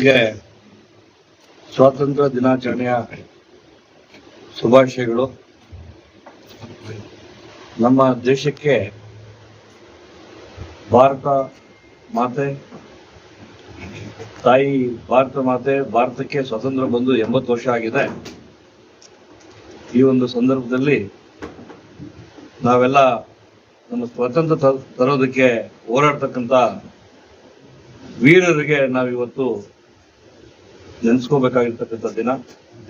ಮೊದಲಿಗೆ ಸ್ವಾತಂತ್ರ್ಯ ದಿನಾಚರಣೆಯ ಶುಭಾಶಯಗಳು. ನಮ್ಮ ದೇಶಕ್ಕೆ ಭಾರತ ಮಾತೆ ತಾಯಿ ಭಾರತಕ್ಕೆ ಸ್ವಾತಂತ್ರ್ಯ ಬಂದು 80 ವರ್ಷ ಆಗಿದೆ. ಈ ಒಂದು ಸಂದರ್ಭದಲ್ಲಿ ನಾವೆಲ್ಲ ನಮ್ಮ ಸ್ವಾತಂತ್ರ್ಯ ತರೋದಕ್ಕೆ ಹೋರಾಡ್ತಕ್ಕಂಥ ವೀರರಿಗೆ ನಾವಿವತ್ತು ನೆನೆಸ್ಕೋಬೇಕಾಗಿರ್ತಕ್ಕಂಥ ದಿನ,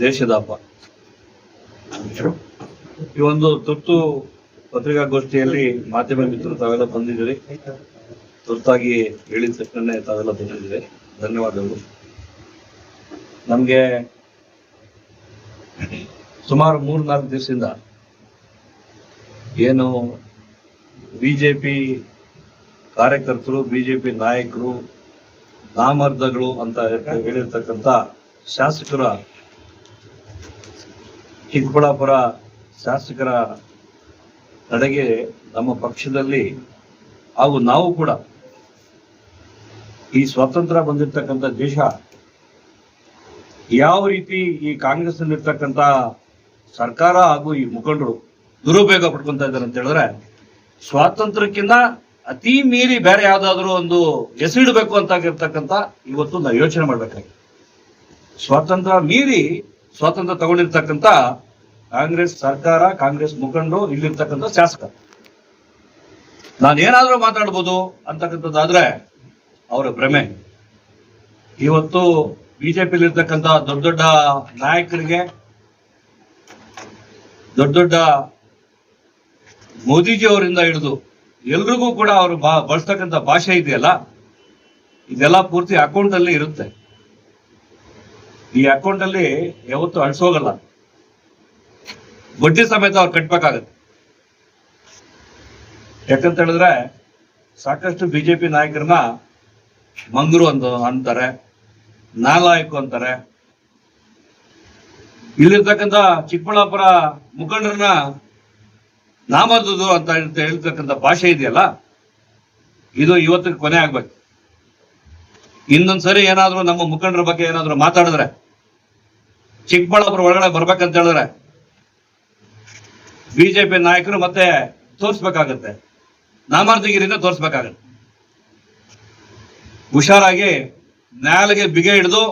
ದೇಶದ ಹಬ್ಬ. ಈ ಒಂದು ತುರ್ತು ಪತ್ರಿಕಾಗೋಷ್ಠಿಯಲ್ಲಿ ಮಾಧ್ಯಮ ಮಿತ್ರರು ತಾವೆಲ್ಲ ಬಂದಿದ್ದೀರಿ. ತುರ್ತಾಗಿ ಹೇಳಿದ ತಕ್ಷಣ ತಾವೆಲ್ಲ ಬಂದಿದ್ದೀರಿ, ಧನ್ಯವಾದಗಳು. ನಮಗೆ ಸುಮಾರು 3-4 ದಿವಸದಿಂದ ಏನು ಬಿಜೆಪಿ ಕಾರ್ಯಕರ್ತರು, ಬಿಜೆಪಿ ನಾಯಕರು, ನಾಮರ್ದಗಳು ಅಂತ ಹೇಳಿರ್ತಕ್ಕಂಥ ಶಾಸಕರ, ಚಿಕ್ಕಬಳ್ಳಾಪುರ ಶಾಸಕರ ನಡೆಗೆ ನಮ್ಮ ಪಕ್ಷದಲ್ಲಿ ಹಾಗೂ ನಾವು ಕೂಡ ಈ ಸ್ವಾತಂತ್ರ್ಯ ಬಂದಿರತಕ್ಕಂಥ ದೇಶ ಯಾವ ರೀತಿ ಈ ಕಾಂಗ್ರೆಸ್ ನಲ್ಲಿರ್ತಕ್ಕಂಥ ಸರ್ಕಾರ ಹಾಗೂ ಈ ಮುಖಂಡರು ದುರುಪಯೋಗ ಪಡ್ಕೊಂತ ಇದ್ದಾರೆ ಅಂತ ಹೇಳಿದ್ರೆ, ಸ್ವಾತಂತ್ರ್ಯಕ್ಕಿಂತ ಅತಿ ಮೀರಿ ಬೇರೆ ಯಾವ್ದಾದ್ರು ಒಂದು ಹೆಸರಿಡಬೇಕು ಅಂತ ಇರ್ತಕ್ಕಂಥ ಇವತ್ತು ನಾವು ಯೋಚನೆ ಮಾಡ್ಬೇಕಾಗಿದೆ. ಸ್ವಾತಂತ್ರ್ಯ ಮೀರಿ ಸ್ವಾತಂತ್ರ್ಯ ತಗೊಂಡಿರ್ತಕ್ಕಂಥ ಕಾಂಗ್ರೆಸ್ ಸರ್ಕಾರ, ಕಾಂಗ್ರೆಸ್ ಮುಖಂಡರು, ಇಲ್ಲಿರ್ತಕ್ಕಂಥ ಶಾಸಕ ನಾನೇನಾದ್ರೂ ಮಾತಾಡ್ಬೋದು ಅಂತಕ್ಕಂಥದ್ದಾದ್ರೆ ಅವರ ಭ್ರಮೆ. ಇವತ್ತು ಬಿಜೆಪಿಲಿ ಇರ್ತಕ್ಕಂಥ ದೊಡ್ಡ ದೊಡ್ಡ ನಾಯಕರಿಗೆ, ದೊಡ್ಡ ಮೋದಿಜಿ ಅವರಿಂದ ಹಿಡಿದು ಎಲ್ರಿಗೂ ಕೂಡ ಅವರು ಬಳಸ್ತಕ್ಕಂಥ ಭಾಷೆ ಇದೆಯಲ್ಲ, ಇದೆಲ್ಲ ಪೂರ್ತಿ ಅಕೌಂಟ್ ಅಲ್ಲಿ ಇರುತ್ತೆ. ಈ ಅಕೌಂಟ್ ಅಲ್ಲಿ ಯಾವತ್ತು ಅಳಿಸೋಗಲ್ಲ, ಬಡ್ಡಿ ಸಮೇತ ಅವ್ರು ಕಟ್ಬೇಕಾಗತ್ತೆ. ಯಾಕಂತ ಹೇಳಿದ್ರೆ ಸಾಕಷ್ಟು ಬಿಜೆಪಿ ನಾಯಕರನ್ನ ಮಂಗರು ಅಂತಾರೆ, ನಾಲಾಯಕು ಅಂತಾರೆ. ಇಲ್ಲಿರ್ತಕ್ಕಂಥ ಚಿಕ್ಕಬಳ್ಳಾಪುರ ಮುಖಂಡರನ್ನ ನಾಮರ್ದುದು ಅಂತ ಹೇಳ್ತಕ್ಕಂಥ ಭಾಷೆ ಇದೆಯಲ್ಲ, ಇದು ಇವತ್ತಿಗೆ ಕೊನೆ ಆಗ್ಬೇಕು. ಇನ್ನೊಂದ್ಸರಿ ಏನಾದ್ರು ನಮ್ಮ ಮುಖಂಡರ ಬಗ್ಗೆ ಏನಾದ್ರು ಮಾತಾಡಿದ್ರೆ, ಚಿಕ್ಕಬಳ್ಳಾಪುರ ಒಳಗಡೆ ಬರ್ಬೇಕಂತ ಹೇಳಿದ್ರೆ ಬಿಜೆಪಿ ನಾಯಕರು ಮತ್ತೆ ತೋರಿಸ್ಬೇಕಾಗತ್ತೆ, ನಾಮರ್ದಗಿರಿಯಿಂದ ತೋರಿಸ್ಬೇಕಾಗತ್ತೆ. ಹುಷಾರಾಗಿ ನ್ಯಾಲ್ಗೆ ಬಿಗೆ ಹಿಡಿದು,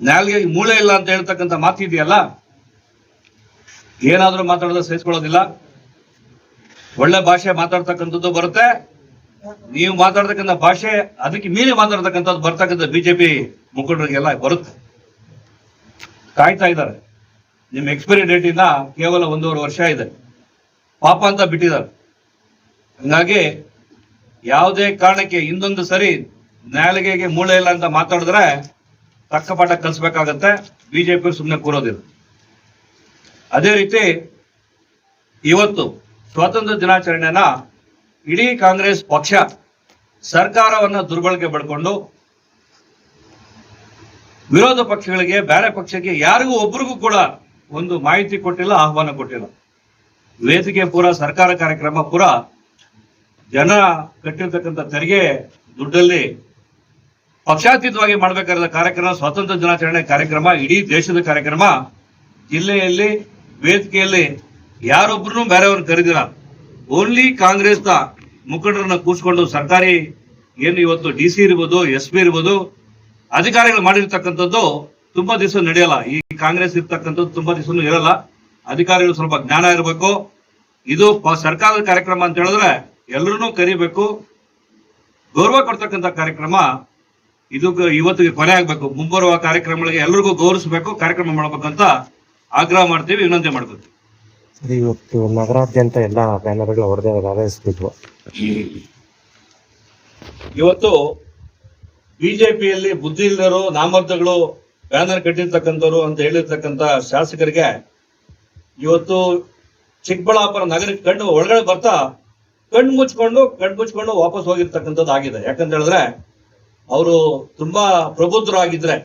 ನ್ಯಾಲ್ಗೆ ಮೂಳೆ ಇಲ್ಲ ಅಂತ ಹೇಳ್ತಕ್ಕಂಥ ಮಾತಿದೆಯಲ್ಲ, ಏನಾದ್ರೂ ಮಾತಾಡಿದ್ರೆ ಸಹಿಸ್ಕೊಳ್ಳೋದಿಲ್ಲ. ಒಳ್ಳೆ ಭಾಷೆ ಮಾತಾಡ್ತಕ್ಕಂಥದ್ದು ಬರುತ್ತೆ, ನೀವು ಮಾತಾಡ್ತಕ್ಕಂಥ ಭಾಷೆ ಅದಕ್ಕೆ ಮೀರಿ ಮಾತಾಡ್ತಕ್ಕಂಥದ್ದು ಬರ್ತಕ್ಕಂಥ ಬಿಜೆಪಿ ಮುಖಂಡರಿಗೆಲ್ಲ ಬರುತ್ತೆ. ಕಾಯ್ತಾ ಇದ್ದಾರೆ. ನಿಮ್ಮ ಎಕ್ಸ್ಪೈರಿ ಡೇಟ್ ಇಂದ ಕೇವಲ 1.5 ವರ್ಷ ಇದೆ, ಪಾಪ ಅಂತ ಬಿಟ್ಟಿದ್ದಾರೆ. ಹಂಗಾಗಿ ಯಾವುದೇ ಕಾರಣಕ್ಕೆ ಇನ್ನೊಂದು ಸರಿ ನ್ಯಾಯಾಲಯಕ್ಕೆ ಮೂಳೆ ಇಲ್ಲ ಅಂತ ಮಾತಾಡಿದ್ರೆ ತಕ್ಕ ಪಾಠ ಕಲಿಸ್ಬೇಕಾಗತ್ತೆ. ಬಿಜೆಪಿ ಸುಮ್ಮನೆ ಕೂರೋದಿಲ್ಲ. ಅದೇ ರೀತಿ ಇವತ್ತು ಸ್ವಾತಂತ್ರ್ಯ ದಿನಾಚರಣೆನ ಇಡೀ ಕಾಂಗ್ರೆಸ್ ಪಕ್ಷ ಸರ್ಕಾರವನ್ನ ದುರ್ಬಳಕೆ ಪಡ್ಕೊಂಡು ವಿರೋಧ ಪಕ್ಷಗಳಿಗೆ, ಬೇರೆ ಪಕ್ಷಕ್ಕೆ ಯಾರಿಗೂ ಒಬ್ರಿಗೂ ಕೂಡ ಒಂದು ಮಾಹಿತಿ ಕೊಟ್ಟಿಲ್ಲ, ಆಹ್ವಾನ ಕೊಟ್ಟಿಲ್ಲ. ವೇದಿಕೆ ಪೂರ ಸರ್ಕಾರ ಕಾರ್ಯಕ್ರಮ ಪೂರ ಜನ ಕಟ್ಟಿರ್ತಕ್ಕಂಥ ತೆರಿಗೆ ದುಡ್ಡಲ್ಲಿ ಪಕ್ಷಾತೀತವಾಗಿ ಮಾಡಬೇಕಾದ ಕಾರ್ಯಕ್ರಮ, ಸ್ವಾತಂತ್ರ್ಯ ದಿನಾಚರಣೆ ಕಾರ್ಯಕ್ರಮ, ಇಡೀ ದೇಶದ ಕಾರ್ಯಕ್ರಮ. ಜಿಲ್ಲೆಯಲ್ಲಿ ವೇದಿಕೆಯಲ್ಲಿ ಯಾರೊಬ್ಬರು ಬೇರೆಯವ್ರನ್ನ ಕರೆದಿಲ್ಲ. ಓನ್ಲಿ ಕಾಂಗ್ರೆಸ್ ಮುಖಂಡರನ್ನ ಕೂರಿಸ್ಕೊಂಡು ಸರ್ಕಾರಿ ಏನು ಇವತ್ತು DC ಇರ್ಬೋದು, SP ಇರ್ಬೋದು, ಅಧಿಕಾರಿಗಳು ಮಾಡಿರ್ತಕ್ಕಂಥದ್ದು ತುಂಬಾ ದಿವಸ ನಡೆಯಲ್ಲ. ಈ ಕಾಂಗ್ರೆಸ್ ಇರ್ತಕ್ಕಂಥದ್ದು ತುಂಬಾ ದಿವಸ ಇರಲ್ಲ. ಅಧಿಕಾರಿಗಳು ಸ್ವಲ್ಪ ಜ್ಞಾನ ಇರಬೇಕು. ಇದು ಸರ್ಕಾರದ ಕಾರ್ಯಕ್ರಮ ಅಂತ ಹೇಳಿದ್ರೆ ಎಲ್ಲರನ್ನೂ ಕರಿಬೇಕು, ಗೌರವ ಕೊಡ್ತಕ್ಕಂಥ ಕಾರ್ಯಕ್ರಮ. ಇದು ಇವತ್ತಿಗೆ ಕೊನೆ ಆಗ್ಬೇಕು. ಮುಂಬರುವ ಕಾರ್ಯಕ್ರಮಗಳಿಗೆ ಎಲ್ಲರಿಗೂ ಗೌರವಿಸಬೇಕು, ಕಾರ್ಯಕ್ರಮ ಮಾಡಬೇಕಂತ ಆಗ್ರಹ ಮಾಡ್ತೀವಿ, ವಿನಂತಿ ಮಾಡ್ಕೊತೀವಿ. ಇವತ್ತು ನಗರಾದ್ಯಂತ ಎಲ್ಲ ಬ್ಯಾನರ್ಗಳು ಹೊರದೇ ಆರೈಸ್ಬಿಟ್ವು. ಇವತ್ತು ಬಿಜೆಪಿಯಲ್ಲಿ ಬುದ್ಧಿ ಇಲ್ಲರು, ನಾಮರ್ದಗಳು, ಬ್ಯಾನರ್ ಕಟ್ಟಿರ್ತಕ್ಕಂಥವ್ರು ಅಂತ ಹೇಳಿರ್ತಕ್ಕಂಥ ಶಾಸಕರಿಗೆ ಇವತ್ತು ಚಿಕ್ಕಬಳ್ಳಾಪುರ ನಗರಕ್ಕೆ ಒಳಗಡೆ ಬರ್ತಾ ಕಣ್ಣು ಮುಚ್ಕೊಂಡು ವಾಪಸ್ ಹೋಗಿರ್ತಕ್ಕಂಥದ್ದು ಆಗಿದೆ. ಯಾಕಂತ ಹೇಳಿದ್ರೆ ಅವರು ತುಂಬಾ ಪ್ರಬುದ್ಧರು ಆಗಿದ್ರೆ,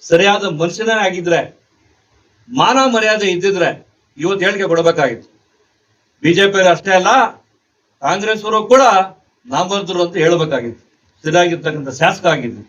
ಸರಿಯಾದ ಮನುಷ್ಯನೇ ಆಗಿದ್ರೆ, ಮಾನ ಮರ್ಯಾದೆ ಇದ್ದಿದ್ರೆ ಇವತ್ತು ಹೇಳಿಕೆ ಕೊಡಬೇಕಾಗಿತ್ತು. ಬಿಜೆಪಿ ಅಷ್ಟೇ ಅಲ್ಲ, ಕಾಂಗ್ರೆಸ್ ಅವರು ಕೂಡ ನಾಮರ್ದರು ಅಂತ ಹೇಳಬೇಕಾಗಿತ್ತು. ಸರಿಯಾಗಿರ್ತಕ್ಕಂಥ ಶಾಸಕ ಆಗಿದ್ದು.